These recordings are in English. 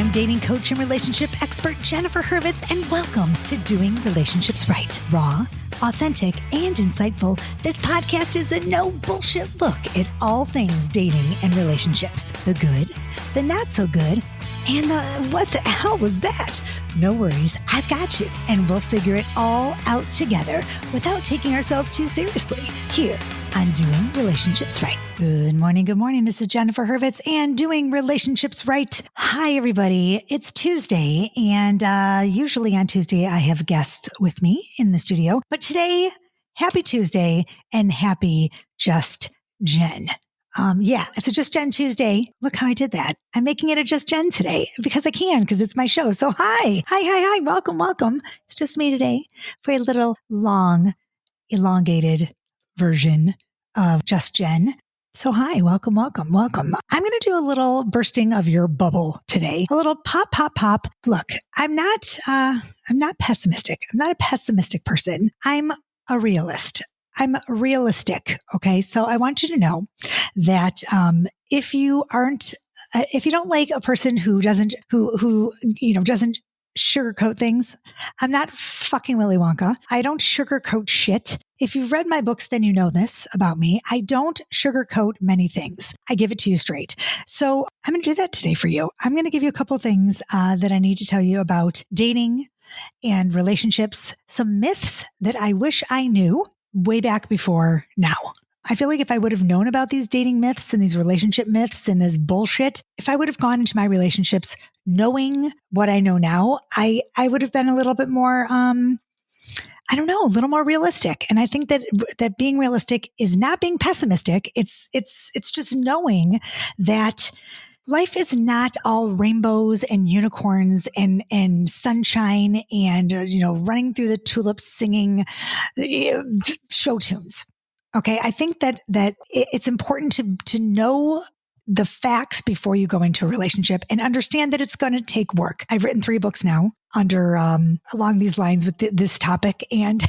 I'm dating coach and relationship expert Jennifer Hurwitz, and welcome to Doing Relationships Right. Raw, authentic, and insightful, this podcast is a no bullshit look at all things dating and relationships. The good, the not so good, and the what the hell was that? No worries, I've got you, and we'll figure it all out together without taking ourselves too seriously here on Doing Relationships Right. Good morning. This is Jennifer Hurwitz and Doing Relationships Right. Hi, everybody. It's Tuesday, and usually on Tuesday I have guests with me in the studio. But today, happy Tuesday and happy Just Jen. It's a Just Jen Tuesday. Look how I did that. I'm making it a Just Jen today because I can, because it's my show. So hi. Welcome. It's just me today for a little long, elongated version of Just Jen. So hi, welcome. I'm going to do a little bursting of your bubble today. A little pop. Look, I'm not pessimistic. I'm not a pessimistic person. I'm a realist. I'm realistic. Okay. So I want you to know that, if you don't like a person who doesn't sugarcoat things, I'm not fucking Willy Wonka. I don't sugarcoat shit. If you've read my books, then you know this about me. I don't sugarcoat many things. I give it to you straight. So I'm going to do that today for you. I'm going to give you a couple things that I need to tell you about dating and relationships, some myths that I wish I knew way back before now. I feel like if I would have known about these dating myths and these relationship myths and this bullshit, if I would have gone into my relationships knowing what I know now, I would have been a little bit more, a little more realistic. And I think that being realistic is not being pessimistic. It's just knowing that life is not all rainbows and unicorns and sunshine and, running through the tulips singing show tunes. Okay. I think that it's important to know the facts before you go into a relationship and understand that it's going to take work. I've written 3 books now along these lines with this topic. And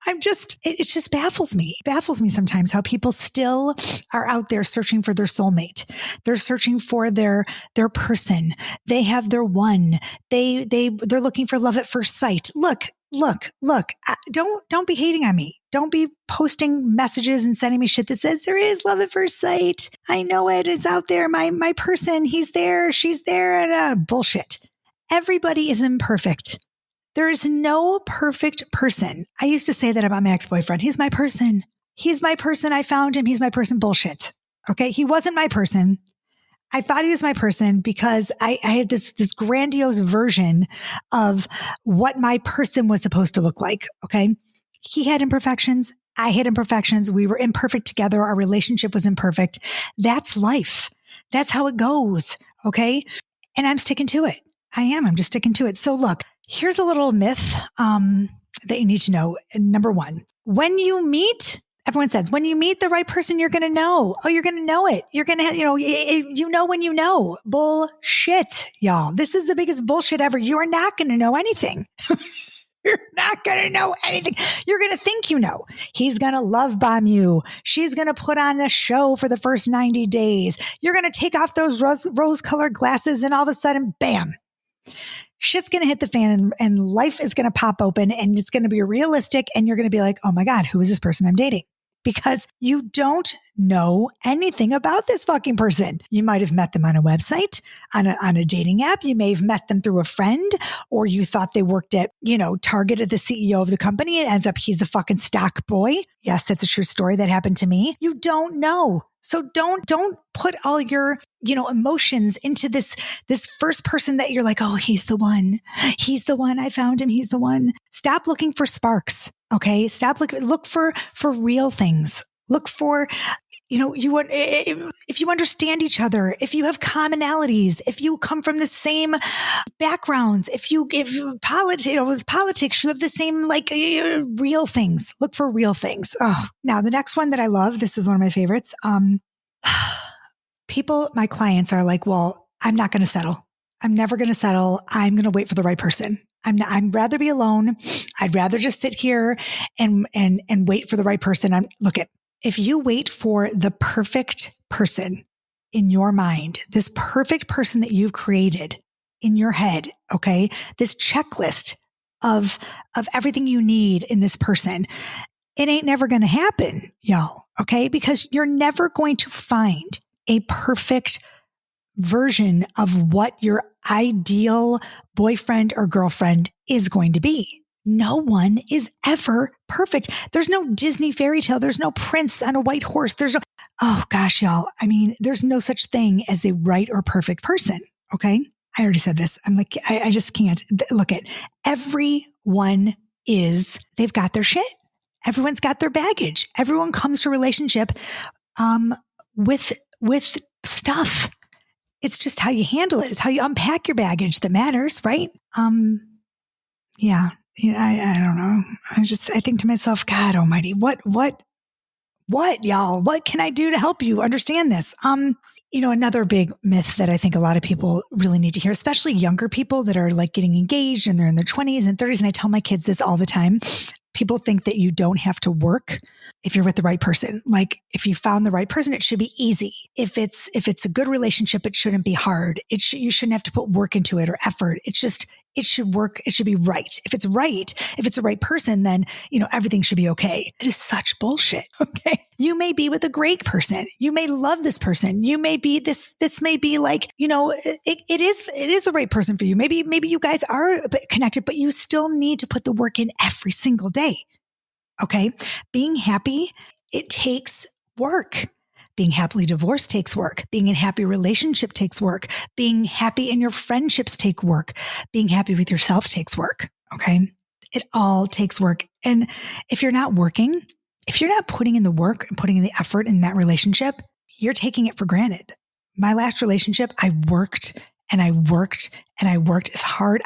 it just baffles me. It baffles me sometimes how people still are out there searching for their soulmate. They're searching for their person. They have their one. They're looking for love at first sight. Look, don't be hating on me. Don't be posting messages and sending me shit that says there is love at first sight. I know it is out there. My person, he's there, she's there, and bullshit. Everybody is imperfect. There is no perfect person. I used to say that about my ex-boyfriend. He's my person. I found him. He's my person. Bullshit. Okay. He wasn't my person. I thought he was my person because I had this grandiose version of what my person was supposed to look like. Okay. He had imperfections. I had imperfections. We were imperfect together. Our relationship was imperfect. That's life. That's how it goes. Okay. And I'm sticking to it. I'm just sticking to it. So look, here's a little myth that you need to know. Number 1, everyone says, when you meet the right person, you're going to know. Oh, you're going to know it. You're going to, when you know. Bullshit, y'all. This is the biggest bullshit ever. You are not going to know anything. You're not going to know anything. You're going to think you know. He's going to love bomb you. She's going to put on a show for the first 90 days. You're going to take off those rose-colored glasses and all of a sudden, bam. Shit's going to hit the fan and life is going to pop open and it's going to be realistic. And you're going to be like, oh my God, who is this person I'm dating? Because you don't know anything about this fucking person. You might have met them on a website, on a dating app. You may have met them through a friend, or you thought they worked at, Target at the CEO of the company. It ends up he's the fucking stock boy. Yes, that's a true story that happened to me. You don't know. So don't put all your, emotions into this first person that you're like, oh, he's the one. He's the one. I found him. He's the one. Stop looking for sparks. Okay. Stop look for real things. Look for, if you understand each other, if you have commonalities, if you come from the same backgrounds, if with politics, you have the same, real things. Look for real things. Oh, now the next one that I love, this is one of my favorites. My clients are like, well, I'm not going to settle. I'm never going to settle. I'm going to wait for the right person. I'd rather be alone. I'd rather just sit here and wait for the right person. If you wait for the perfect person in your mind, this perfect person that you've created in your head, okay, this checklist of everything you need in this person, it ain't never going to happen, y'all, okay? Because you're never going to find a perfect version of what your ideal boyfriend or girlfriend is going to be. No one is ever perfect. There's no Disney fairy tale. There's no prince on a white horse. Oh gosh, y'all. I mean, there's no such thing as a right or perfect person. Okay. I already said this. I'm like, I just can't look at everyone they've got their shit. Everyone's got their baggage. Everyone comes to a relationship, with stuff. It's just how you handle it. It's how you unpack your baggage that matters, right? Yeah. I don't know. I think to myself, God almighty, what, y'all, what can I do to help you understand this? Another big myth that I think a lot of people really need to hear, especially younger people that are like getting engaged and they're in their 20s and 30s. And I tell my kids this all the time. People think that you don't have to work if you're with the right person. Like if you found the right person, it should be easy. If it's a good relationship, it shouldn't be hard. You shouldn't have to put work into it or effort. It should work. It should be right. If it's the right person, then, everything should be okay. It is such bullshit. Okay. You may be with a great person. You may love this person. You may be this may be like, it is the right person for you. Maybe you guys are a bit connected, but you still need to put the work in every single day. Okay. Being happy, it takes work. Being happily divorced takes work. Being in a happy relationship takes work. Being happy in your friendships take work. Being happy with yourself takes work. Okay. It all takes work. And if you're not working, if you're not putting in the work and putting in the effort in that relationship, you're taking it for granted. My last relationship, I worked and I worked and I worked as hard.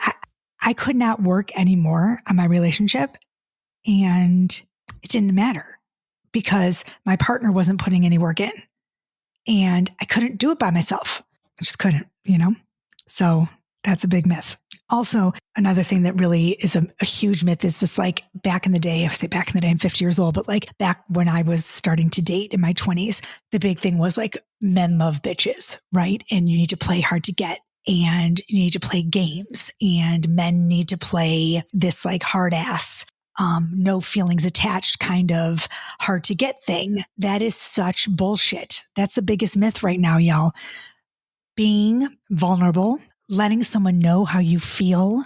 I could not work anymore on my relationship. And it didn't matter because my partner wasn't putting any work in and I couldn't do it by myself. I just couldn't, So that's a big myth. Also, another thing that really is a huge myth is this, like back in the day, I'm 50 years old, but like back when I was starting to date in my 20s, the big thing was like men love bitches, right? And you need to play hard to get. And you need to play games and men need to play this like hard ass, no feelings attached kind of hard to get thing. That is such bullshit. That's the biggest myth right now, y'all. Being vulnerable, letting someone know how you feel,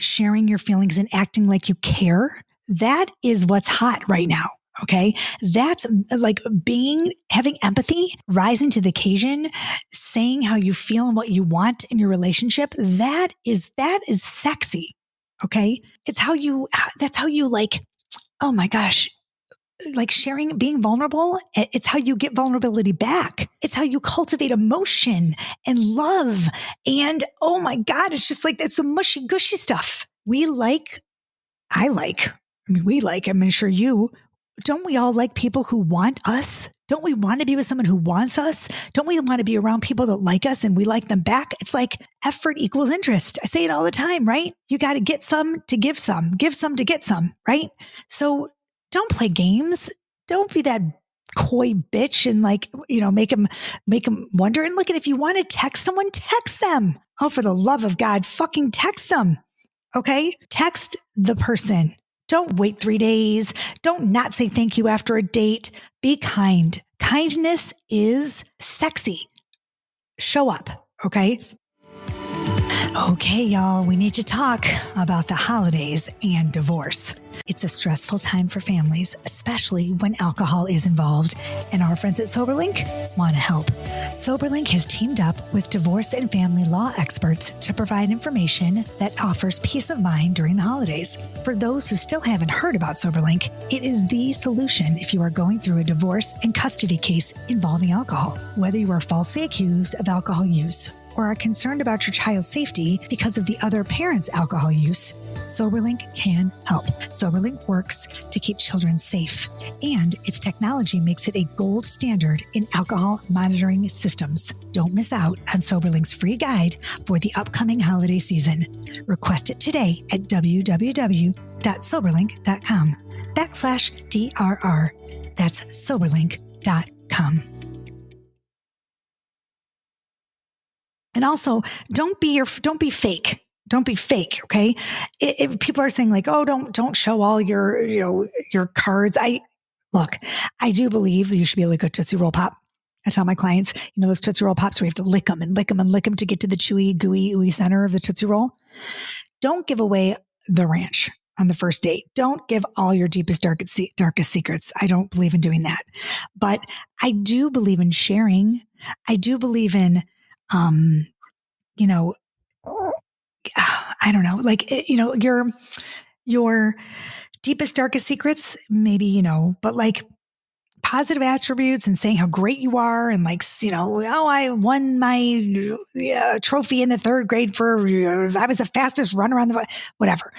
sharing your feelings and acting like you care. That is what's hot right now. Okay. That's like having empathy, rising to the occasion, saying how you feel and what you want in your relationship. That is sexy. Okay. That's how you like, oh my gosh, like sharing, being vulnerable. It's how you get vulnerability back. It's how you cultivate emotion and love. And oh my God, it's just like, that's the mushy gushy stuff. I'm sure you, don't we all like people who want us? Don't we want to be with someone who wants us? Don't we want to be around people that like us and we like them back? It's like effort equals interest. I say it all the time, right? You got to get some to give some to get some, right? So don't play games. Don't be that coy bitch and like, make them wonder. And look at, if you want to text someone, text them. Oh, for the love of God, fucking text them. Okay. Text the person. Don't wait 3 days. Don't not say thank you after a date. Be kind. Kindness is sexy. Show up. Okay. Okay, y'all, we need to talk about the holidays and divorce. It's a stressful time for families, especially when alcohol is involved, and our friends at SoberLink want to help. SoberLink has teamed up with divorce and family law experts to provide information that offers peace of mind during the holidays. For those who still haven't heard about SoberLink, it is the solution if you are going through a divorce and custody case involving alcohol. Whether you are falsely accused of alcohol use or are concerned about your child's safety because of the other parent's alcohol use, SoberLink can help. SoberLink works to keep children safe, and its technology makes it a gold standard in alcohol monitoring systems. Don't miss out on SoberLink's free guide for the upcoming holiday season. Request it today at www.soberlink.com/DRR. That's soberlink.com. And also don't be fake. Don't be fake. Okay. If people are saying like, oh, don't show all your cards. I do believe that you should be able to go Tootsie Roll Pop. I tell my clients, those Tootsie Roll Pops where you have to lick them and lick them and lick them to get to the chewy, gooey, ooey center of the Tootsie Roll. Don't give away the ranch on the first date. Don't give all your deepest, darkest secrets. I don't believe in doing that. But I do believe in sharing. I do believe in, I don't know, like, your deepest, darkest secrets, maybe, but like positive attributes and saying how great you are. And like, I won my trophy in the third grade for, I was the fastest runner on whatever.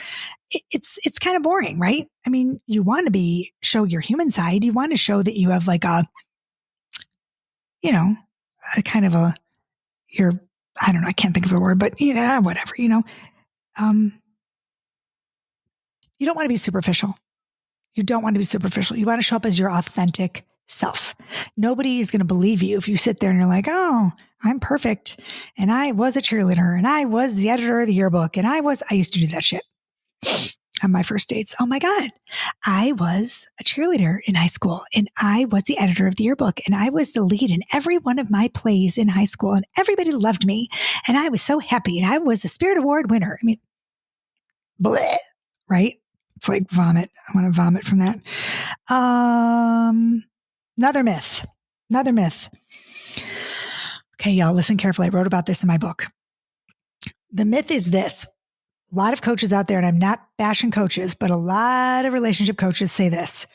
It's kind of boring, right? I mean, you want to show your human side. You want to show that you have like a kind of I don't know, I can't think of the word, but whatever, you don't want to be superficial. You don't want to be superficial. You want to show up as your authentic self. Nobody is going to believe you if you sit there and you're like, oh, I'm perfect. And I was a cheerleader and I was the editor of the yearbook. And I used to do that shit on my first dates. Oh my God. I was a cheerleader in high school and I was the editor of the yearbook and I was the lead in every one of my plays in high school and everybody loved me. And I was so happy and I was a Spirit Award winner. I mean, bleh, right? It's like vomit. I want to vomit from that. Another myth. Okay, y'all, listen carefully. I wrote about this in my book. The myth is this. A lot of coaches out there, and I'm not bashing coaches, but a lot of relationship coaches say this,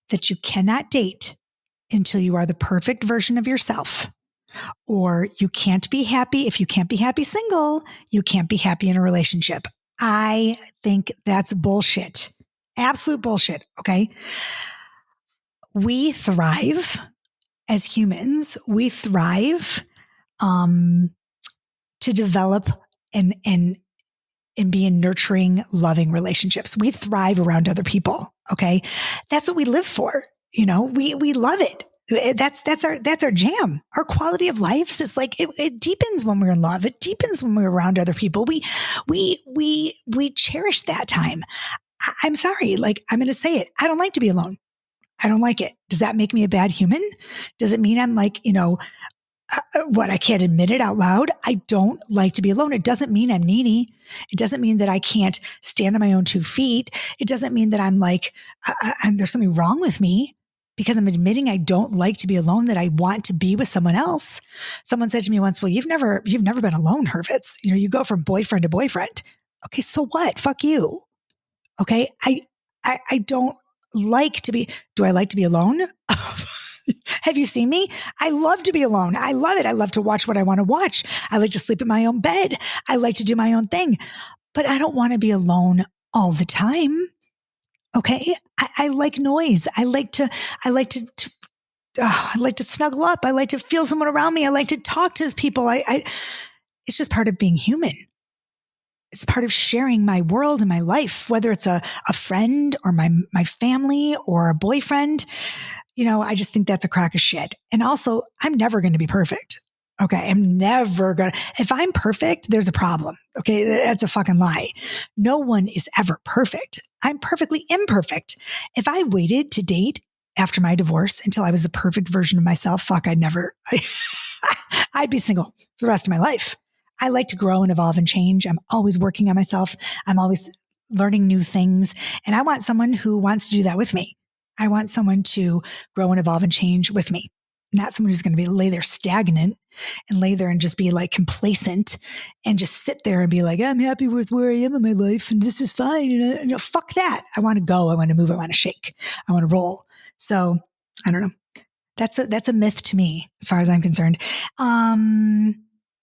that you cannot date until you are the perfect version of yourself. Or you can't be happy. If you can't be happy single, you can't be happy in a relationship. I think that's bullshit. Absolute bullshit. Okay. We thrive as humans. We thrive to develop and be in nurturing, loving relationships. We thrive around other people. Okay. That's what we live for. We love it. That's our jam. Our quality of life is like, it deepens when we're in love. It deepens when we're around other people. We cherish that time. I'm sorry. Like, I'm going to say it. I don't like to be alone. I don't like it. Does that make me a bad human? Does it mean I'm like, I can't admit it out loud? I don't like to be alone. It doesn't mean I'm needy. It doesn't mean that I can't stand on my own 2 feet. It doesn't mean that I'm like, there's something wrong with me because I'm admitting I don't like to be alone, that I want to be with someone else. Someone said to me once, well, you've never been alone, Hurwitz. You go from boyfriend to boyfriend. Okay. So what? Fuck you. Okay. I don't like to be, do I like to be alone? Have you seen me? I love to be alone. I love it. I love to watch what I want to watch. I like to sleep in my own bed. I like to do my own thing, but I don't want to be alone all the time. Okay. I like noise. I like to snuggle up. I like to feel someone around me. I like to talk to people. It's just part of being human. It's part of sharing my world and my life, whether it's a friend or my family or a boyfriend. I just think that's a crock of shit. And also, I'm never going to be perfect. Okay. I'm never going to, if I'm perfect, there's a problem. Okay. That's a fucking lie. No one is ever perfect. I'm perfectly imperfect. If I waited to date after my divorce until I was the perfect version of myself, I'd be single for the rest of my life. I like to grow and evolve and change. I'm always working on myself. I'm always learning new things. And I want someone who wants to do that with me. I want someone to grow and evolve and change with me. Not someone who's going to lay there stagnant and lay there and just be like complacent and just sit there and be like, I'm happy with where I am in my life and this is fine. And fuck that. I want to go. I want to move. I want to shake. I want to roll. So I don't know. That's a myth to me as far as I'm concerned.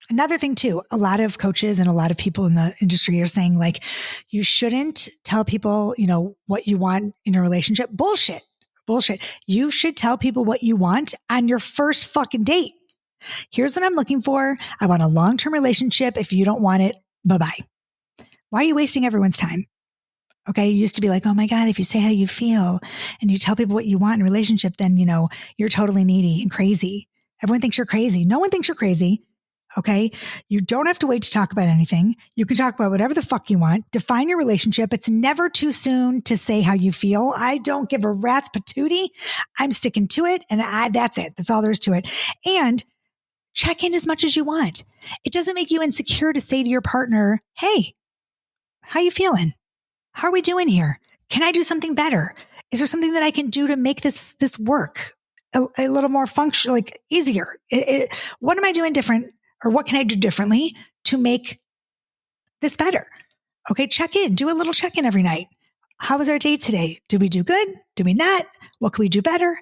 Another thing too, a lot of coaches and a lot of people in the industry are saying like, you shouldn't tell people, what you want in a relationship. Bullshit. You should tell people what you want on your first fucking date. Here's what I'm looking for. I want a long-term relationship. If you don't want it, bye-bye. Why are you wasting everyone's time? Okay. You used to be like, oh my God, if you say how you feel and you tell people what you want in a relationship, then, you're totally needy and crazy. Everyone thinks you're crazy. No one thinks you're crazy. Okay. You don't have to wait to talk about anything. You can talk about whatever the fuck you want. Define your relationship. It's never too soon to say how you feel. I don't give a rat's patootie. I'm sticking to it. And that's it. That's all there is to it. And check in as much as you want. It doesn't make you insecure to say to your partner, hey, how you feeling? How are we doing here? Can I do something better? Is there something that I can do to make this work a little more functional, like easier? What am I doing different, or what can I do differently to make this better? Okay, check in. Do a little check-in every night. How was our date today? Did we do good? Did we not? What can we do better?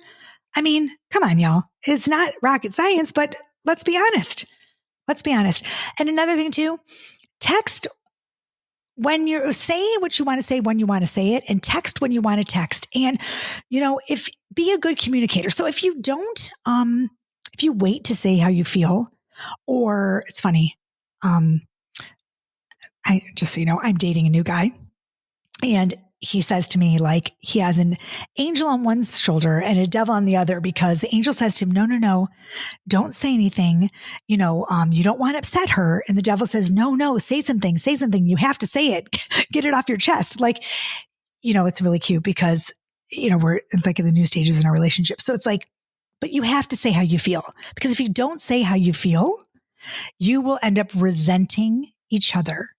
I mean, come on, y'all. It's not rocket science, but let's be honest. Let's be honest. And another thing too, text when you say what you want to say, when you want to say it, and text when you want to text. And, be a good communicator. So if you don't, if you wait to say how you feel, or it's funny, I just so you know, I'm dating a new guy, and he says to me, like, he has an angel on one shoulder and a devil on the other, because the angel says to him, no, don't say anything. You don't want to upset her. And the devil says, no, say something. You have to say it. Get it off your chest. Like, it's really cute because, we're like in the new stages in our relationship. So it's like, but you have to say how you feel, because if you don't say how you feel, you will end up resenting each other.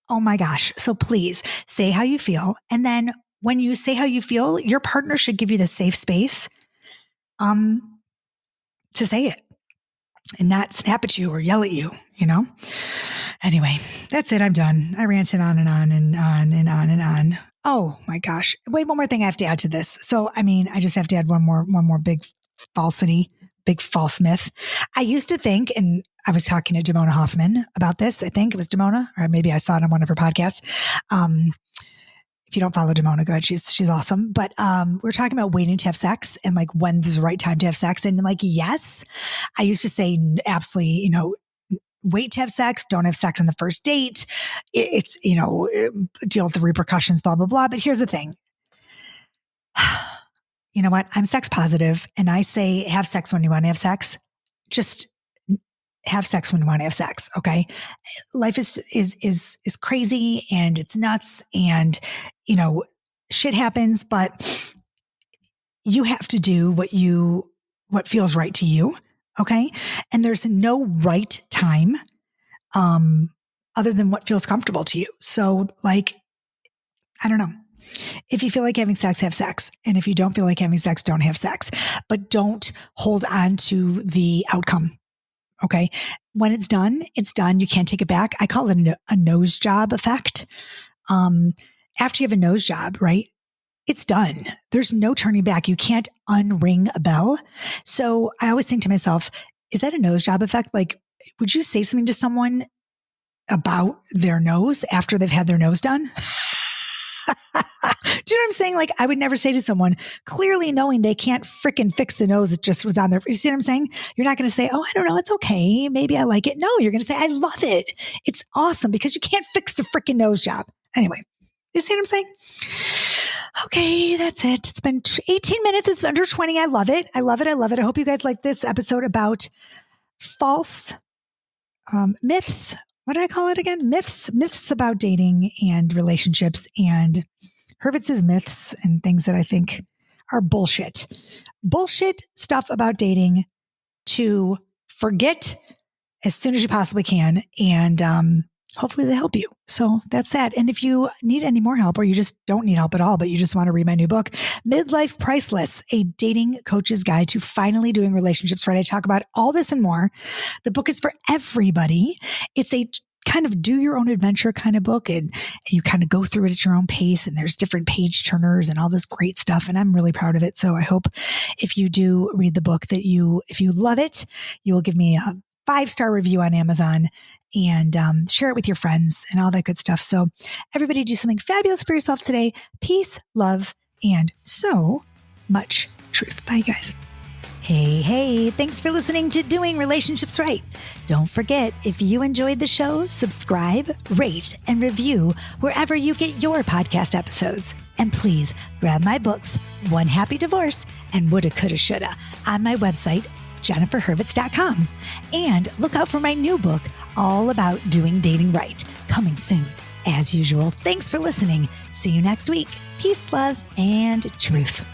Oh my gosh. So please say how you feel. And then when you say how you feel, your partner should give you the safe space to say it and not snap at you or yell at you, Anyway, that's it. I'm done. I ranted on and on and on and on and on. Oh my gosh. Wait, one more thing I have to add to this. So, I just have to add one more big falsity, big false myth. I used to think, and I was talking to Damona Hoffman about this. I think it was Damona, or maybe I saw it on one of her podcasts. If you don't follow Damona, go ahead. She's awesome. But we're talking about waiting to have sex and like when's the right time to have sex. And like, yes, I used to say absolutely, wait to have sex. Don't have sex on the first date. It's, deal with the repercussions, blah, blah, blah. But here's the thing. You know what? I'm sex positive, and I say have sex when you want to have sex. Just have sex when you want to have sex. Okay. Life is crazy and it's nuts, and, shit happens, but you have to do what feels right to you. Okay. And there's no right time, other than what feels comfortable to you. So like, I don't know. If you feel like having sex, have sex. And if you don't feel like having sex, don't have sex, but don't hold on to the outcome. Okay. When it's done, it's done. You can't take it back. I call it a nose job effect. After you have a nose job, right? It's done. There's no turning back. You can't unring a bell. So I always think to myself, is that a nose job effect? Like, would you say something to someone about their nose after they've had their nose done? Do you know what I'm saying? Like, I would never say to someone, clearly knowing they can't freaking fix the nose that just was on there. You see what I'm saying? You're not going to say, oh, I don't know. It's okay. Maybe I like it. No, you're going to say, I love it. It's awesome, because you can't fix the freaking nose job. Anyway, you see what I'm saying? Okay, that's it. It's been 18 minutes. It's under 20. I love it. I love it. I love it. I hope you guys like this episode about false myths. What did I call it again? Myths about dating and relationships, and Hurwitz's myths and things that I think are bullshit stuff about dating to forget as soon as you possibly can. And, hopefully they help you. So that's that. And if you need any more help, or you just don't need help at all, but you just want to read my new book, Midlife, Priceless, a dating coach's guide to finally doing relationships right. I talk about all this and more. The book is for everybody. It's a kind of do your own adventure kind of book, and you kind of go through it at your own pace, and there's different page turners and all this great stuff. And I'm really proud of it. So I hope if you do read the book that if you love it, you will give me a 5-star review on Amazon and share it with your friends and all that good stuff. So everybody do something fabulous for yourself today. Peace, love, and so much truth. Bye, guys. Hey, thanks for listening to Doing Relationships Right. Don't forget, if you enjoyed the show, subscribe, rate, and review wherever you get your podcast episodes. And please grab my books, One Happy Divorce and Woulda, Coulda, Shoulda on my website, jenniferhurwitz.com. And look out for my new book, all about doing dating right, coming soon. As usual, thanks for listening. See you next week. Peace, love, and truth.